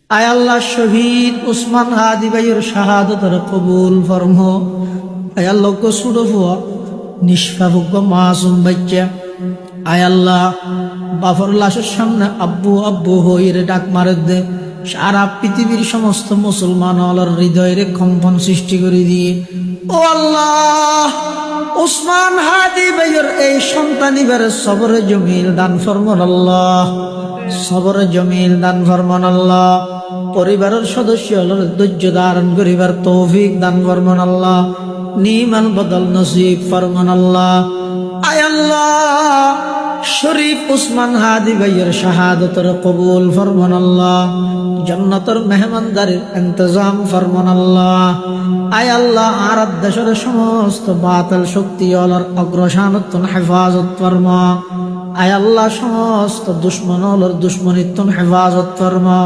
আয় আল্লাহ শহীদ উসমান হাদি ভাইয়ের শাহাদতের কবুল ফরমো। আয় আল্লাহ সুরফুয়া নিষ্পাভোগ্য মাসুম বাচ্চা। আয় আল্লাহ বাফর লাশের সামনে আব্বু আব্বু হইরে ডাক মারে দে। সারা পৃথিবীর সমস্ত মুসলমান আল্লাহর হৃদয়ের কম্পন সৃষ্টি করে দিয়ে ও আল্লাহ উসমান হাদি ভাইয়ের এই সন্তানিবার সবরে জমিল দান ফরমান আল্লাহ, সবরে জমিল দান ফরমান আল্লাহ। পরিবারের সদস্য ধৈর্য ধারণ করিবার তৌফিক দান ফরমান আল্লাহ। নিমান বদল নসিব ফরমান আল্লাহ। আয় আল্লাহ শরীফ উসমান হাদি ভাইয়ের শাহাদতের কবুল ফরমান আল্লাহ। জান্নাতের মেহমানদারির ইন্তজাম ফরমান আল্লাহ। আয় আল্লাহ আর দেশের সমস্ত বাতিল শক্তি অলর অগ্রসানত্তন হেফাজত ফরমা। আয় আল্লাহ সমস্ত দুশ্মন অলর দুশ্মনিত্তন হেফাজত ফরমা।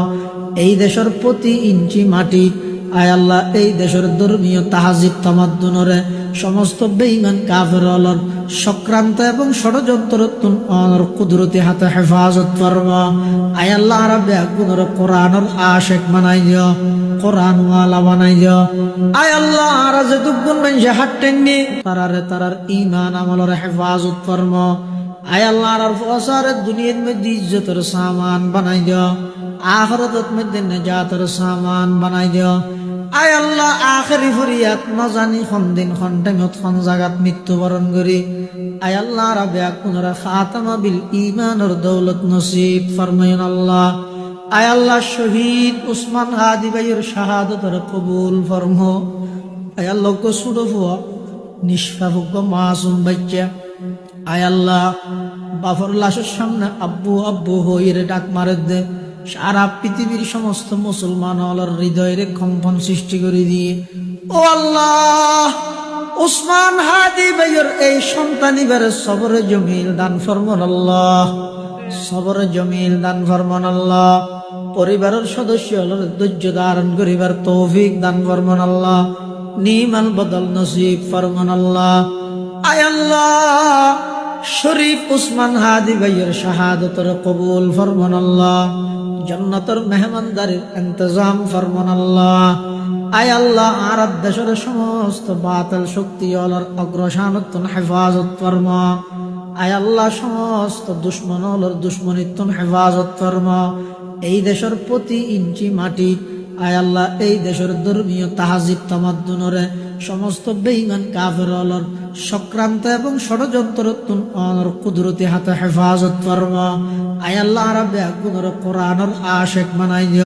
এই দেশের প্রতি ইঞ্চি মাটি আয় আল্লাহ এই দেশের ধর্মীয় তাহাজিব তামাদ্দুনরে সমস্ত বেঈমান কাফের অলর সক্রান্ত এবং ষড়যন্ত্রত্তন কুদরতি হাতে হেফাজত ফরমা। আয় আল্লাহ আরবে গুণর কোরআনের আশেক বানাই দিও, কোরআন ওয়ালা বানাই দিও। আয় আল্লাহ আর যে দুগুণ মানুষে হাঁটেননি তারার ঈমান আমলের হেফাজত ফরমা। আয় আল্লাহ আর ফসার দুনিয়ার মধ্যে ইজ্জতের সামান বানাই দিও, আখিরাতের মধ্যে নিজাতের সামান বানাই দিও। আয় আল্লাহ আখেরি ফরিয়াদ না জানি কোন দিন কোন টাইমত কোন জায়গাত মৃত্যুবরণ করি। আয় আল্লাহ রাবে কুনরা খাতামা বিল ঈমানের দৌলত নসিব ফরমাইন আল্লাহ। আয় আল্লাহ শহীদ উসমান হাদি ভাইয়ের শাহাদতের কবুল ফরমো। আয় আল্লাহ সুরফুয়া নিষ্পাভোগ্য মাসুম বাচ্চা। আয় আল্লাহ বাফর লাশের সামনে আব্বু আব্বু হইরে ডাক মারে দে। সারা পৃথিবীর সমস্ত মুসলমান আল্লাহর হৃদয়ের কম্পন সৃষ্টি করে দিয়ে ও আল্লাহ উসমান হাদি ভাইয়ের এই সন্তানিবার সবরে জমিল দান ফরমান আল্লাহ, সবরে জমিল দান ফরমান আল্লাহ। পরিবারের সদস্য ধৈর্য ধারণ করিবার তৌফিক দান ফরমান আল্লাহ। নিমান বদল নসিব ফরমান আল্লাহ। আয় আল্লাহ শরীফ উসমান হাদি ভাইয়ের শাহাদতের কবুল ফরমান আল্লাহ। জান্নাতের মেহমানদারির ইন্তজাম ফরমান আল্লাহ। আয় আল্লাহ আর দেশের সমস্ত বাতিল শক্তি অলর অগ্রসানত্তন হেফাজত ফরমা। আয় আল্লাহ সমস্ত দুশ্মন অলর দুশ্মনিত্তন হেফাজত ফরমা। এই দেশের প্রতি ইঞ্চি মাটি আয় আল্লাহ এই দেশের ধর্মীয় তাহাজিব তামাদ্দুনরে সমস্ত বেঈমান কাফের অলর সক্রান্ত এবং ষড়যন্ত্রত্তন কুদরতি হাতে হেফাজত ফরমা। আয় আল্লাহ আরবে গুণর কোরআনের আশেক বানাই দিও।